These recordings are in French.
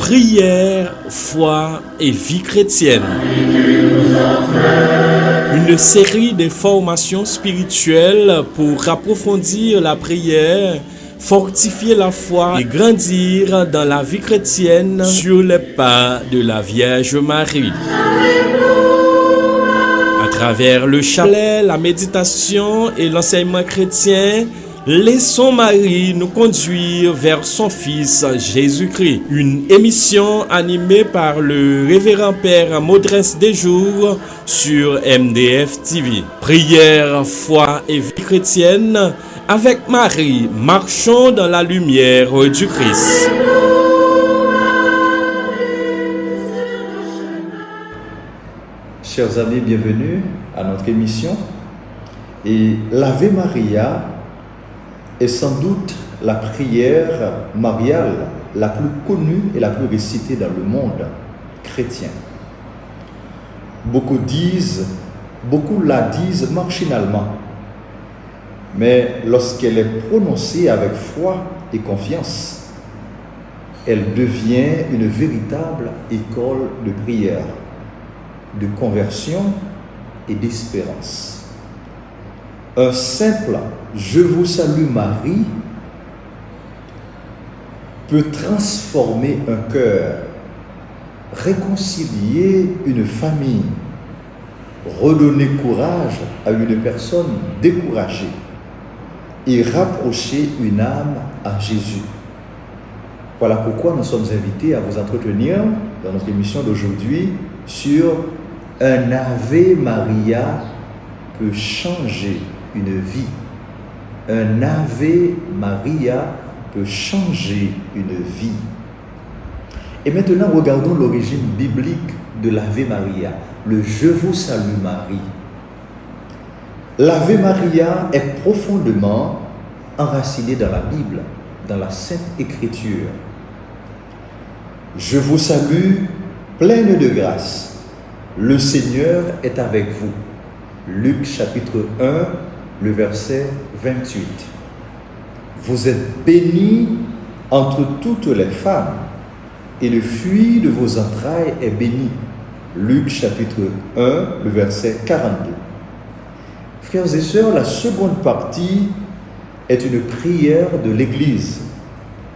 Prière, foi et vie chrétienne. Une série de formations spirituelles pour approfondir la prière, fortifier la foi et grandir dans la vie chrétienne sur les pas de la Vierge Marie. À travers le chapelet, la méditation et l'enseignement chrétien, laissons Marie nous conduire vers son Fils Jésus-Christ. Une émission animée par le révérend Père Maudrens Desjours sur MDF TV. Prière, foi et vie chrétienne. Avec Marie, marchons dans la lumière du Christ. Chers amis, bienvenue à notre émission. Et l'Ave Maria est sans doute la prière mariale la plus connue et la plus récitée dans le monde chrétien. Beaucoup la disent machinalement, mais lorsqu'elle est prononcée avec foi et confiance, elle devient une véritable école de prière, de conversion et d'espérance. Un simple « Je vous salue Marie » peut transformer un cœur, réconcilier une famille, redonner courage à une personne découragée et rapprocher une âme à Jésus. Voilà pourquoi nous sommes invités à vous entretenir dans notre émission d'aujourd'hui sur un Ave Maria peut changer une vie. Un Ave Maria peut changer une vie. Et maintenant, regardons l'origine biblique de l'Ave Maria, le Je vous salue Marie. L'Ave Maria est profondément enraciné dans la Bible, dans la Sainte Écriture. Je vous salue, pleine de grâce. Le Seigneur est avec vous. Luc chapitre 1, le verset 28. Vous êtes bénie entre toutes les femmes, et le fruit de vos entrailles est béni. Luc chapitre 1, le verset 42. Frères et sœurs, la seconde partie est une prière de l'Église.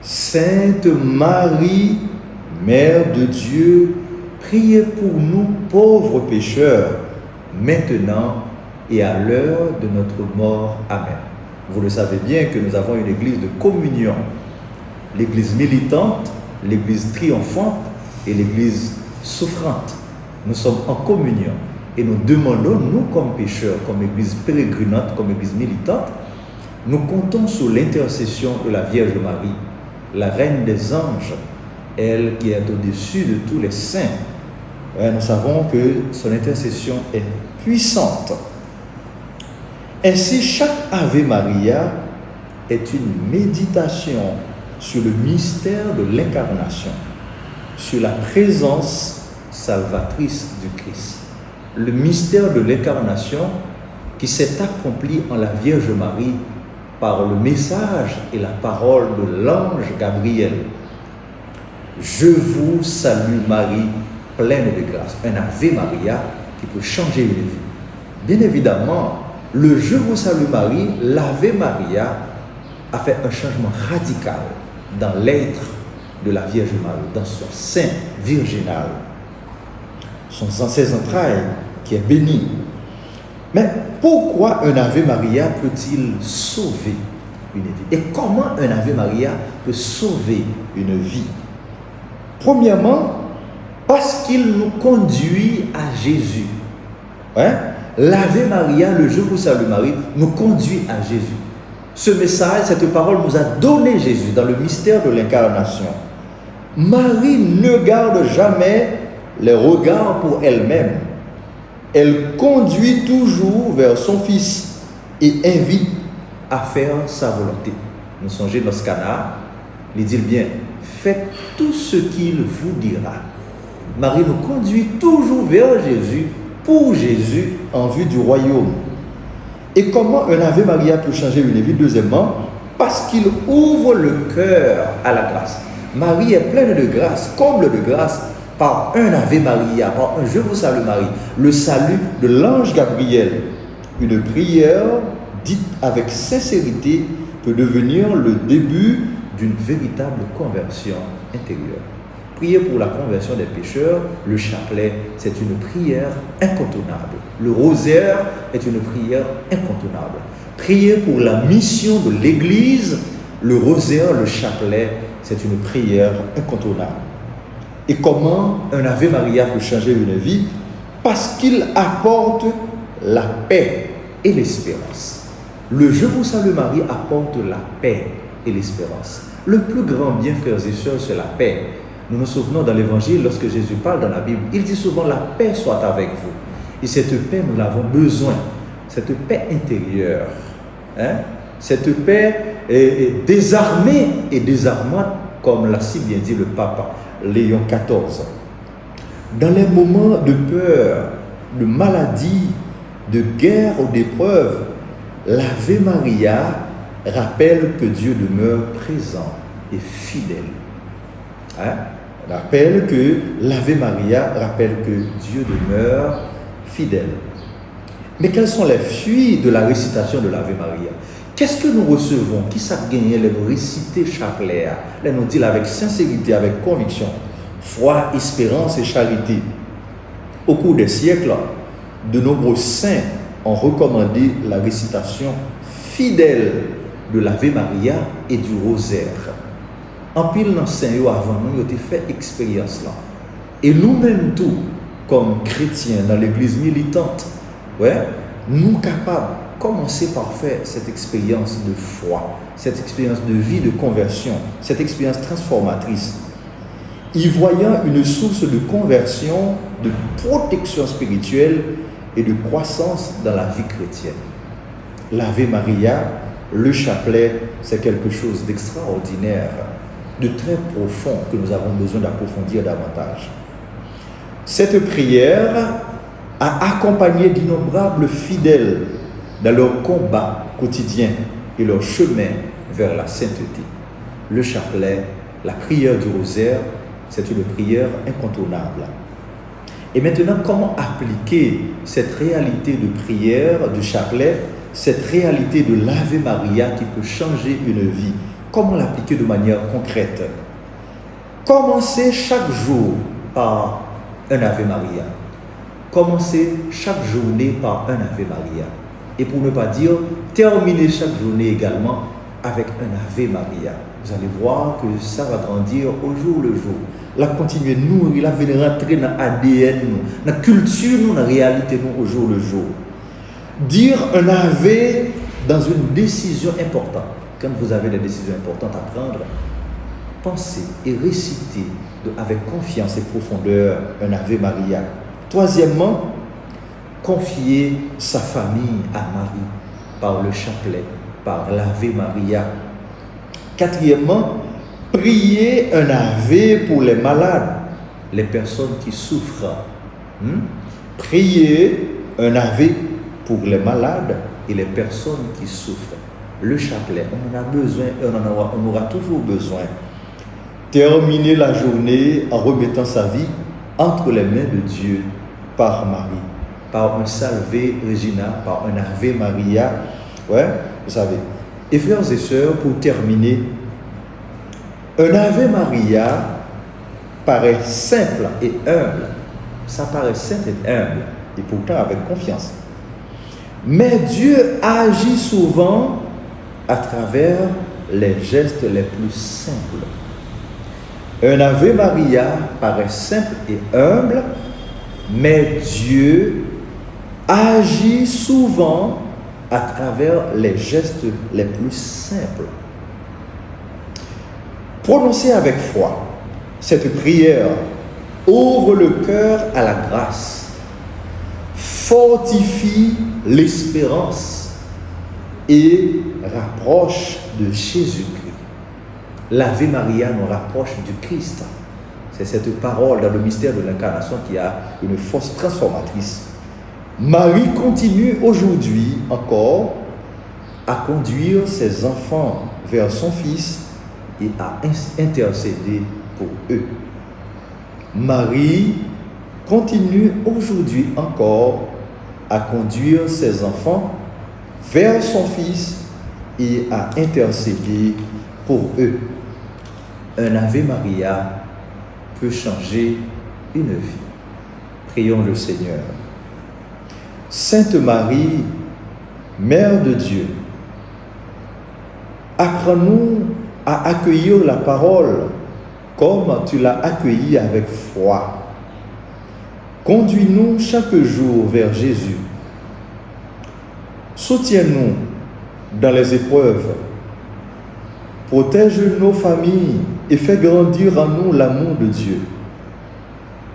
Sainte Marie, Mère de Dieu, priez pour nous pauvres pécheurs, maintenant et à l'heure de notre mort. Amen. Vous le savez bien que nous avons une église de communion, l'église militante, l'église triomphante et l'église souffrante. Nous sommes en communion et nous demandons, nous comme pécheurs, comme église pérégrinante, comme église militante, nous comptons sur l'intercession de la Vierge Marie, la reine des anges, elle qui est au-dessus de tous les saints. Nous savons que son intercession est puissante. Ainsi, chaque Ave Maria est une méditation sur le mystère de l'incarnation, sur la présence salvatrice du Christ. Le mystère de l'incarnation qui s'est accompli en la Vierge Marie par le message et la parole de l'ange Gabriel. Je vous salue Marie, pleine de grâce. Un Ave Maria qui peut changer une vie. Bien évidemment, le Je vous salue Marie, l'Ave Maria, a fait un changement radical dans l'être de la Vierge Marie, dans son sein virginal, ses entrailles qui est béni. Mais pourquoi un Ave Maria peut-il sauver une vie? Et comment un Ave Maria peut sauver une vie? Premièrement, parce qu'il nous conduit à Jésus. L'Ave Maria, le Je vous salue Marie, nous conduit à Jésus. Ce message, cette parole nous a donné Jésus dans le mystère de l'incarnation. Marie ne garde jamais les regards pour elle-même. Elle conduit toujours vers son Fils et invite à faire sa volonté. Nous songez dans ce canard, il dit bien, faites tout ce qu'il vous dira. Marie nous conduit toujours vers Jésus, pour Jésus, en vue du royaume. Et comment un Ave Maria peut changer une vie? Deuxièmement, parce qu'il ouvre le cœur à la grâce. Marie est pleine de grâce, comble de grâce, par un Ave Maria, par un Je vous salue Marie, le salut de l'ange Gabriel. Une prière dite avec sincérité peut devenir le début d'une véritable conversion intérieure. Prier pour la conversion des pécheurs, le chapelet, c'est une prière incontournable. Le rosaire est une prière incontournable. Prier pour la mission de l'Église, le rosaire, le chapelet, c'est une prière incontournable. Et comment un Ave Maria peut changer une vie? Parce qu'il apporte la paix et l'espérance. Le Je vous salue Marie apporte la paix et l'espérance. Le plus grand bien, frères et sœurs, c'est la paix. Nous nous souvenons dans l'Évangile, lorsque Jésus parle dans la Bible, il dit souvent la paix soit avec vous. Et cette paix, nous l'avons besoin. Cette paix intérieure. Cette paix est désarmée et désarmante, comme l'a si bien dit le pape Léon XIV. Dans les moments de peur, de maladie, de guerre ou d'épreuve, l'Ave Maria rappelle que Dieu demeure présent et fidèle. Rappelle que l'Ave Maria rappelle que Dieu demeure fidèle. Mais quels sont les fruits de la récitation de l'Ave Maria? Qu'est-ce que nous recevons? Qui ça gagne les réciter chapelet? Là, nous dit avec sincérité, avec conviction, foi, espérance et charité. Au cours des siècles, de nombreux saints ont recommandé la récitation fidèle de l'Ave Maria et du rosaire. En pile dans saint avant nous, ils ont fait expérience là. Et nous-mêmes tout, comme chrétiens dans l'église militante, nous capables de commencer par faire cette expérience de foi, cette expérience de vie, de conversion, cette expérience transformatrice, y voyant une source de conversion, de protection spirituelle et de croissance dans la vie chrétienne. L'Ave Maria, le chapelet, c'est quelque chose d'extraordinaire, de très profond que nous avons besoin d'approfondir davantage. Cette prière a accompagné d'innombrables fidèles dans leur combat quotidien et leur chemin vers la sainteté. Le chapelet, la prière du rosaire, c'est une prière incontournable. Et maintenant, comment appliquer cette réalité de prière du chapelet, cette réalité de l'Ave Maria qui peut changer une vie? Comment l'appliquer de manière concrète? Commencez chaque jour par un Ave Maria. Commencez chaque journée par un Ave Maria. Et pour ne pas dire, terminez chaque journée également avec un Ave Maria. Vous allez voir que ça va grandir au jour le jour. La continuer de nourrir, la venir rentrer dans l'ADN, dans la culture, dans la réalité au jour le jour. Dire un Ave dans une décision importante. Quand vous avez des décisions importantes à prendre, pensez et récitez avec confiance et profondeur un Ave Maria. Troisièmement, confier sa famille à Marie par le chapelet, par l'Ave Maria. Quatrièmement, prier un Ave pour les malades, les personnes qui souffrent. Prier un Ave pour les malades et les personnes qui souffrent. Le chapelet, on en a besoin, on aura toujours besoin. Terminer la journée en remettant sa vie entre les mains de Dieu par Marie, par un Salve Regina, par un Ave Maria. Vous savez. Et frères et sœurs, pour terminer, un Ave Maria paraît simple et humble. Ça paraît simple et humble, et pourtant avec confiance. Mais Dieu agit souvent à travers les gestes les plus simples. Un Ave Maria paraît simple et humble, mais Dieu agit souvent à travers les gestes les plus simples. Prononcez avec foi cette prière, ouvre le cœur à la grâce, fortifie l'espérance et rapproche de Jésus-Christ. L'Ave Maria nous rapproche du Christ. C'est cette parole dans le mystère de l'incarnation qui a une force transformatrice. Marie continue aujourd'hui encore à conduire ses enfants vers son Fils et à intercéder pour eux. Marie continue aujourd'hui encore à conduire ses enfants vers son Fils et à intercéder pour eux. Un Ave Maria peut changer une vie. Prions le Seigneur. Sainte Marie, Mère de Dieu, apprends-nous à accueillir la parole comme tu l'as accueillie avec foi. Conduis-nous chaque jour vers Jésus. Soutiens-nous dans les épreuves. Protège nos familles et fais grandir en nous l'amour de Dieu.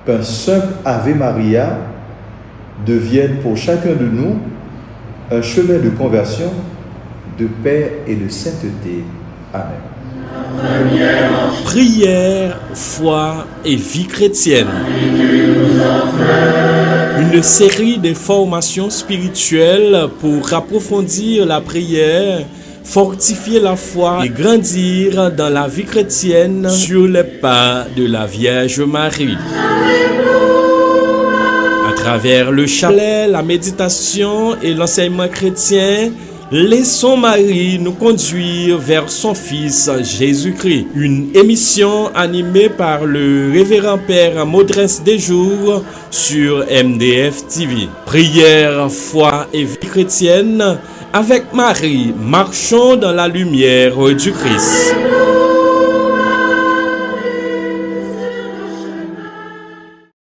Qu'un simple Ave Maria devienne pour chacun de nous un chemin de conversion, de paix et de sainteté. Amen. Prière, foi et vie chrétienne. Une série d'informations spirituelles pour approfondir la prière, fortifier la foi et grandir dans la vie chrétienne sur les pas de la Vierge Marie. À travers le chapelet, la méditation et l'enseignement chrétien, laissons Marie nous conduire vers son Fils Jésus-Christ. Une émission animée par le révérend Père Maudrens Desjours sur MDF TV. Prière, foi et vie chrétienne. Avec Marie, marchons dans la lumière du Christ.